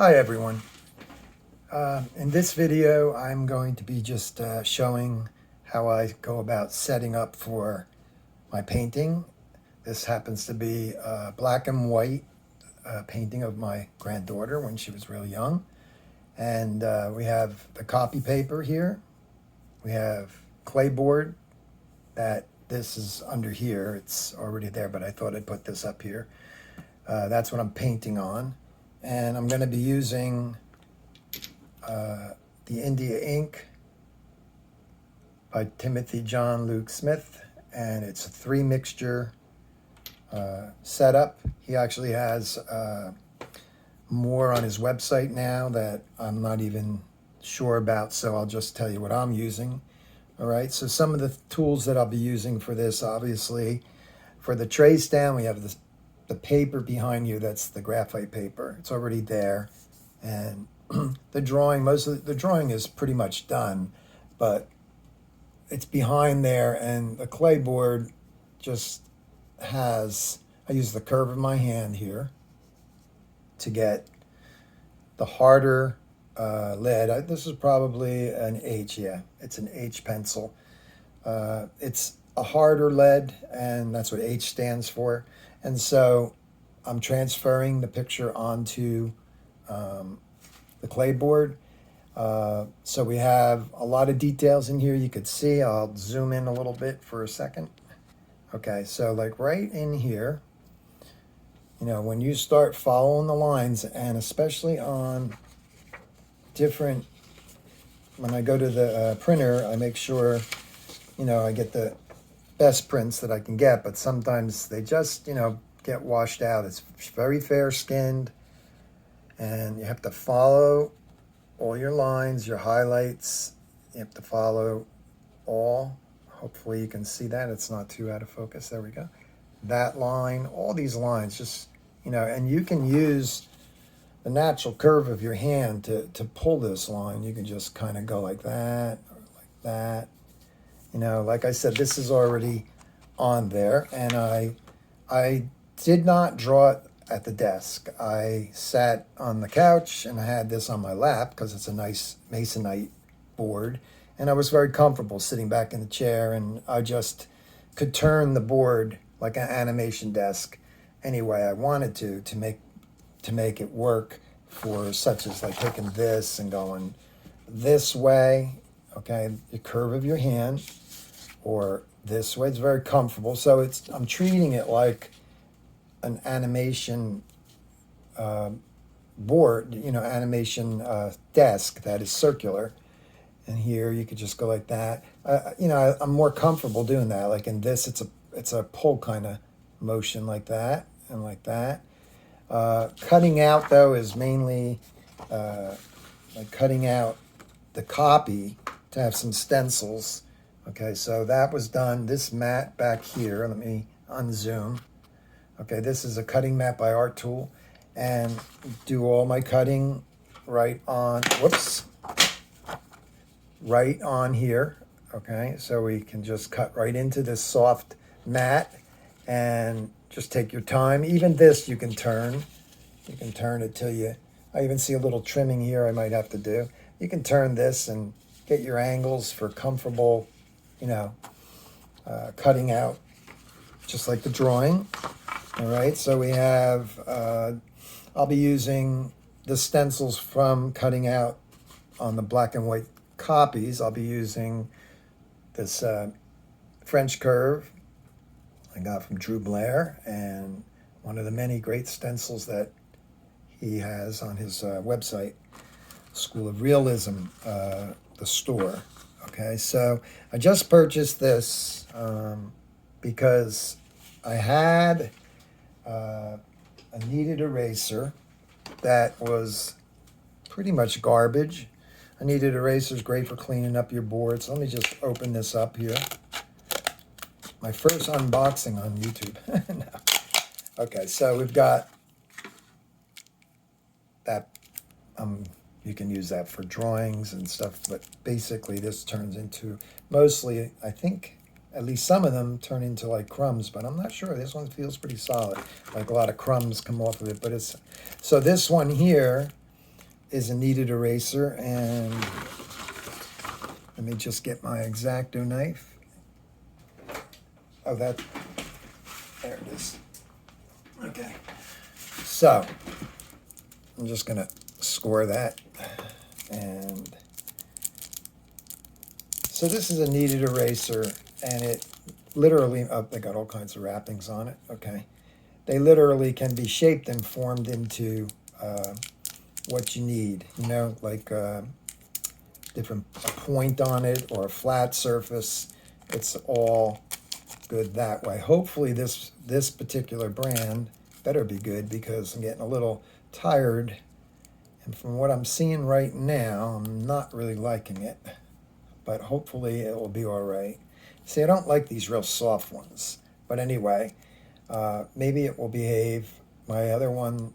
Hi everyone. In this video I'm going to be just showing how I go about setting up for my painting. This happens to be a black and white painting of my granddaughter when she was real young. And we have the copy paper here. We have Claybord. This is under here. It's already there, but I thought I'd put this up here. That's what I'm painting on. And I'm going to be using the India ink by Timothy John Luke Smith, and it's a 3-mixture setup. He actually has more on his website now that I'm not even sure about, so I'll just tell you what I'm using. All right, so some of the tools that I'll be using for this, obviously, for the tray stand, we have the paper behind you. That's the graphite paper. It's already there. And the drawing, most of the drawing is pretty much done, but it's behind there, and the Claybord just has, I use the curve of my hand here to get the harder lead. This is probably an H, yeah, it's an H pencil. It's a harder lead, and that's what H stands for. And so I'm transferring the picture onto the Claybord. So we have a lot of details in here you could see. I'll zoom in a little bit for a second. Okay, so like right in here, you know, when you start following the lines, and especially on different, when I go to the printer, I make sure, you know, I get the best prints that I can get, but sometimes they just, you know, get washed out. It's very fair-skinned, and you have to follow all your lines, your highlights. You have to follow all. Hopefully you can see that. It's not too out of focus. There we go. That line, all these lines, just, you know, and you can use the natural curve of your hand to pull this line. You can just kind of go like that or like that. You know, like I said, this is already on there, and I did not draw it at the desk. I sat on the couch, and I had this on my lap because it's a nice masonite board, and I was very comfortable sitting back in the chair, and I just could turn the board like an animation desk any way I wanted to make it work for such as like taking this and going this way, okay, the curve of your hand, or this way. It's very comfortable. So I'm treating it like an animation board, you know, animation desk that is circular. And here you could just go like that. You know, I'm more comfortable doing that. Like in this, it's a pull kind of motion like that and like that. Cutting out, though, is mainly like cutting out the copy to have some stencils. Okay, so that was done. This mat back here, let me unzoom. Okay, this is a cutting mat by Art Tool, and do all my cutting right on, whoops, right on here. Okay, so we can just cut right into this soft mat, and just take your time. Even this you can turn. You can turn it till you, I even see a little trimming here I might have to do. You can turn this and get your angles for comfortable, you know, cutting out, just like the drawing. All right, so we have, I'll be using the stencils from cutting out on the black and white copies. I'll be using this French curve I got from Drew Blair, and one of the many great stencils that he has on his website, School of Realism, the store. Okay, so I just purchased this because I had a kneaded eraser that was pretty much garbage. A kneaded eraser is great for cleaning up your board. So let me just open this up here. My first unboxing on YouTube. No. Okay, so we've got that. You can use that for drawings and stuff, but basically this turns into, mostly, I think, at least some of them turn into like crumbs, but I'm not sure. This one feels pretty solid. Like a lot of crumbs come off of it, but it's, so this one here is a kneaded eraser, and let me just get my X-Acto knife. Oh, there it is. Okay, so I'm just gonna score that, and so this is a kneaded eraser, and it literally, oh, they got all kinds of wrappings on it. Okay, they literally can be shaped and formed into what you need, you know, like a point on it or a flat surface. It's all good that way. Hopefully this particular brand better be good, because I'm getting a little tired, and from what I'm seeing right now, I'm not really liking it, but hopefully it will be all right. See, I don't like these real soft ones, but anyway, maybe it will behave. My other one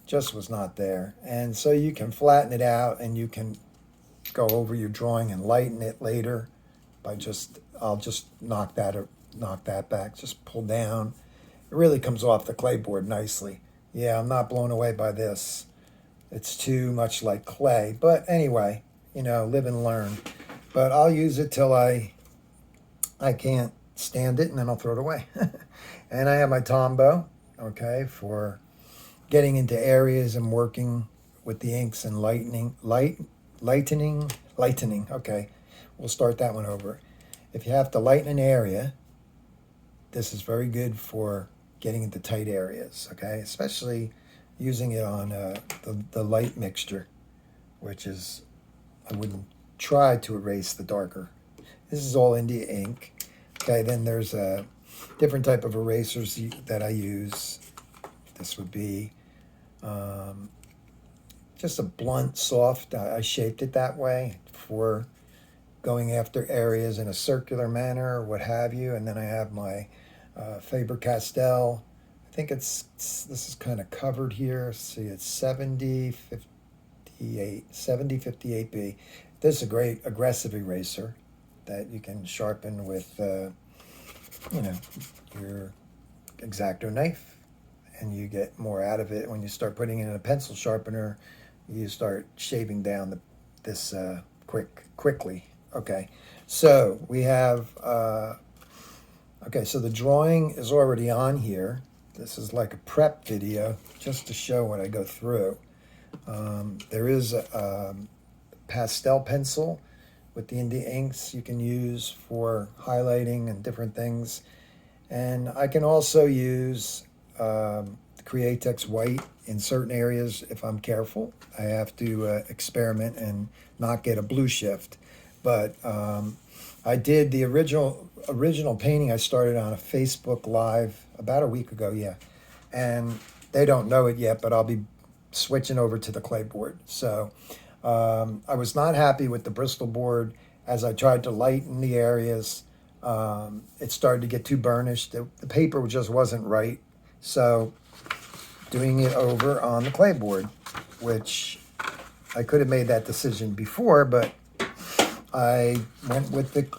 just was not there. And so you can flatten it out, and you can go over your drawing and lighten it later by I'll just knock that back, just pull down. It really comes off the Claybord nicely. Yeah, I'm not blown away by this. It's too much like clay, but anyway, you know, live and learn. But I'll use it till I can't stand it, and then I'll throw it away. And I have my Tombow, okay, for getting into areas and working with the inks and lightening. Okay, we'll start that one over. If you have to lighten an area, this is very good for getting into tight areas, okay, especially using it on the light mixture, which is, I wouldn't try to erase the darker. This is all India ink. Okay, then there's a different type of erasers that I use. This would be just a blunt, soft. I shaped it that way for going after areas in a circular manner or what have you. And then I have my Faber-Castell. I think this is kind of covered here. See, it's 7058B. This is a great aggressive eraser that you can sharpen with, you know, your X-Acto knife, and you get more out of it. When you start putting it in a pencil sharpener, you start shaving down this quickly. Okay, so we have, okay, so the drawing is already on here. This is like a prep video just to show what I go through. There is a pastel pencil with the India inks you can use for highlighting and different things. And I can also use Createx white in certain areas if I'm careful. I have to experiment and not get a blue shift. But I did the original painting. I started on a Facebook Live about a week ago, yeah. And they don't know it yet, but I'll be switching over to the Claybord. So I was not happy with the Bristol board. As I tried to lighten the areas, it started to get too burnished. The paper just wasn't right. So doing it over on the Claybord, which I could have made that decision before, but I went with the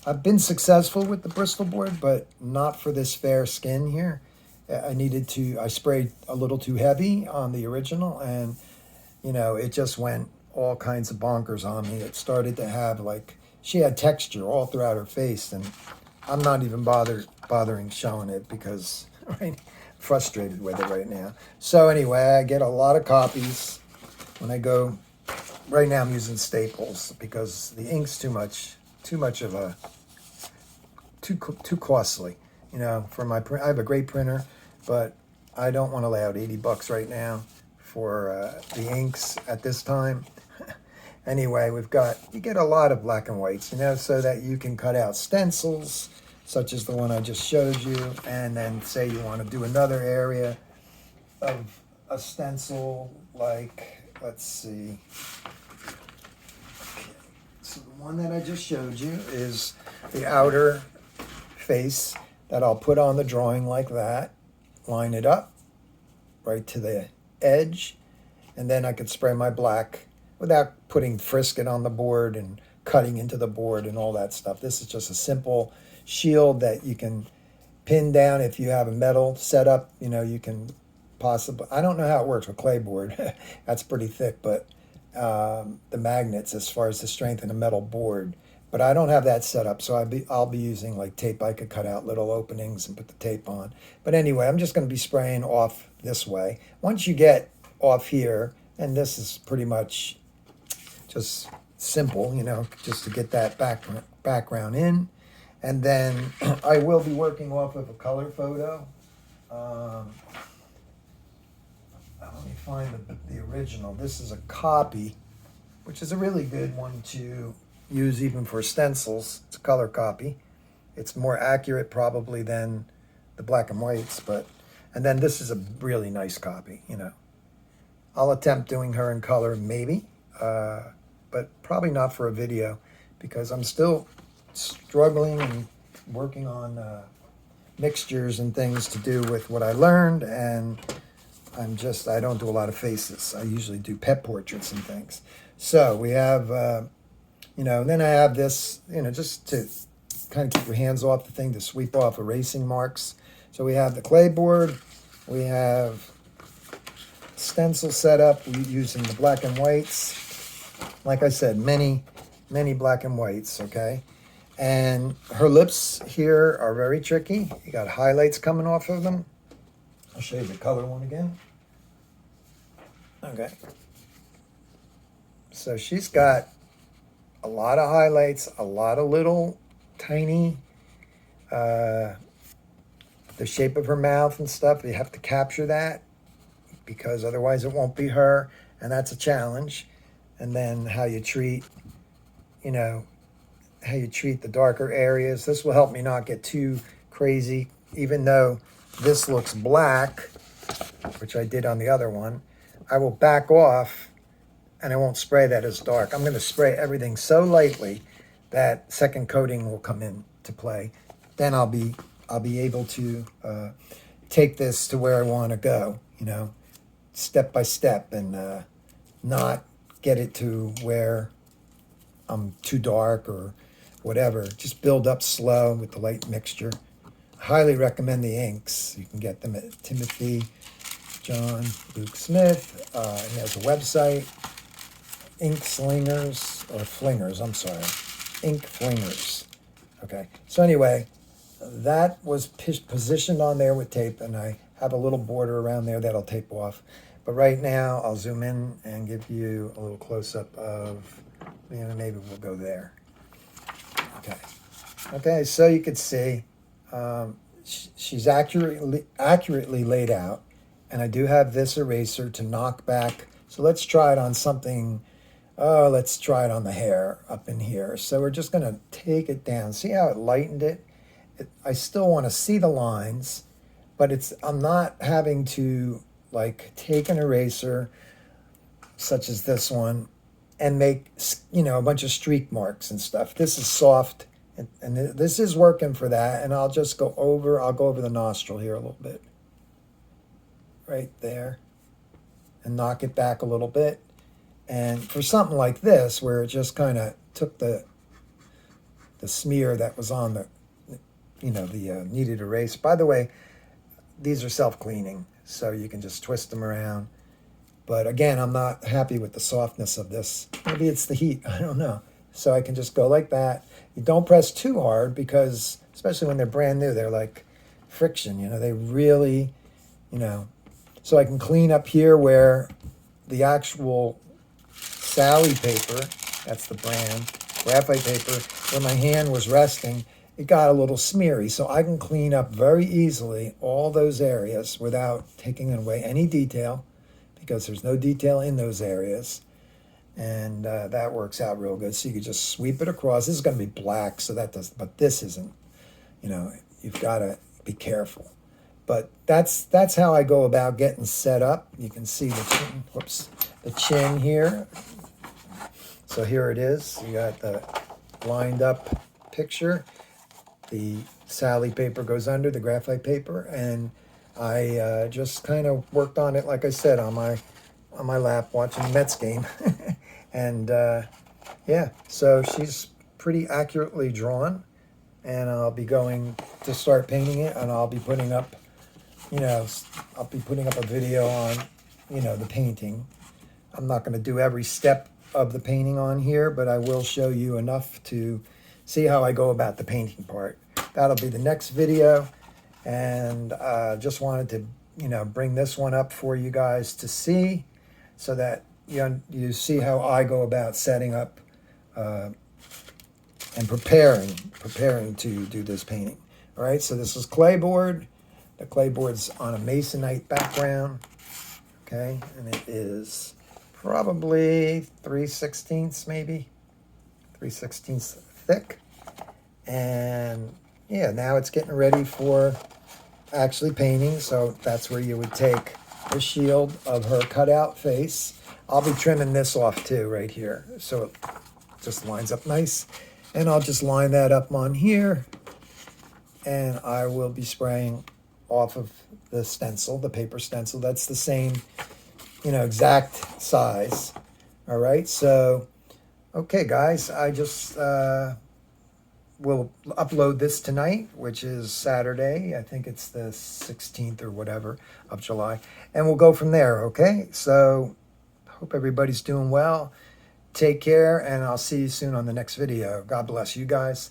I've been successful with the Bristol board, but not for this fair skin here. I sprayed a little too heavy on the original, and you know, it just went all kinds of bonkers on me. It started to have, like, she had texture all throughout her face, and I'm not even bothering showing it because I'm frustrated with it right now. So anyway, I get a lot of copies when I go. Right now I'm using Staples because the ink's too costly. You know, for my print, I have a great printer, but I don't want to lay out $80 right now for the inks at this time. Anyway, you get a lot of black and whites, you know, so that you can cut out stencils, such as the one I just showed you, and then say you want to do another area of a stencil, like, let's see. Okay. So the one that I just showed you is the outer face that I'll put on the drawing like that, line it up right to the edge, and then I could spray my black without putting frisket on the board and cutting into the board and all that stuff. This is just a simple shield that you can pin down if you have a metal setup. You know, you can possibly, I don't know how it works with Claybord. That's pretty thick, but the magnets as far as the strength in the metal board. But I don't have that set up, so I'll be using like tape. I could cut out little openings and put the tape on. But anyway, I'm just going to be spraying off this way. Once you get off here, and this is pretty much just simple, you know, just to get that background in. And then I will be working off of a color photo. Let me find the original. This is a copy, which is a really good one to use even for stencils. It's a color copy. It's more accurate probably than the black and whites, and then this is a really nice copy, you know. I'll attempt doing her in color maybe, but probably not for a video because I'm still struggling and working on mixtures and things to do with what I learned, and I don't do a lot of faces. I usually do pet portraits and things. So we have, you know, then I have this, you know, just to kind of keep your hands off the thing, to sweep off erasing marks. So we have the Claybord, we have stencil setup using the black and whites. Like I said, many black and whites, okay? And her lips here are very tricky. You got highlights coming off of them. I'll show you the color one again. Okay. So she's got a lot of highlights, a lot of little tiny, the shape of her mouth and stuff. You have to capture that because otherwise it won't be her, and that's a challenge. And then how you treat, you know, how you treat the darker areas. This will help me not get too crazy, even though this looks black, which I did on the other one. I will back off and I won't spray that as dark. I'm going to spray everything so lightly that second coating will come into play. Then I'll be able to take this to where I want to go, you know, step by step, and not get it to where I'm too dark or whatever. Just build up slow with the light mixture. Highly recommend the inks. You can get them at Timothy John Luke Smith. He has a website, Ink Slingers, or Flingers, I'm sorry. Ink Flingers. Okay, so anyway, that was positioned on there with tape, and I have a little border around there that I'll tape off. But right now, I'll zoom in and give you a little close-up of, you know, maybe we'll go there. Okay. Okay, so you could see she's accurately laid out, and I do have this eraser to knock back. So let's try it on something. Let's try it on the hair up in here. So we're just going to take it down. See how it lightened it? I still want to see the lines, but I'm not having to like take an eraser such as this one and make, you know, a bunch of streak marks and stuff. This is soft, and this is working for that. And I'll just go over the nostril here a little bit. Right there. And knock it back a little bit. And for something like this, where it just kind of took the smear that was on the, you know, the kneaded erase. By the way, these are self-cleaning, so you can just twist them around. But again, I'm not happy with the softness of this. Maybe it's the heat, I don't know. So I can just go like that. You don't press too hard because, especially when they're brand new, they're like friction, you know, they really, you know. So I can clean up here where the actual Sally paper, that's the brand, graphite paper, where my hand was resting, it got a little smeary. So I can clean up very easily all those areas without taking away any detail, because there's no detail in those areas. And that works out real good. So you can just sweep it across. This is going to be black, so that does, but this isn't, you know, you've got to be careful. But that's how I go about getting set up. You can see the chin, the chin here. So here it is. You got the lined up picture. The Sally paper goes under, the graphite paper, and I just kind of worked on it, like I said, on my lap watching the Mets game. And yeah, so she's pretty accurately drawn, and I'll be going to start painting it, and I'll be putting up you know, I'll be putting up a video on, you know, the painting. I'm not going to do every step of the painting on here, but I will show you enough to see how I go about the painting part. That'll be the next video, and just wanted to, you know, bring this one up for you guys to see, so that you see how I go about setting up and preparing to do this painting. All right, so this is Claybord. The Clayboard's on a masonite background, okay, and it is probably 3/16 maybe, 3/16 thick. And yeah, now it's getting ready for actually painting. So that's where you would take the shield of her cutout face. I'll be trimming this off too right here, so it just lines up nice. And I'll just line that up on here, and I will be spraying off of the stencil, the paper stencil. That's the same, you know, exact size. All right, so okay guys, I just will upload this tonight, which is Saturday. I think it's the 16th or whatever of July, and we'll go from there. Okay, so hope everybody's doing well. Take care, and I'll see you soon on the next video. God bless you guys.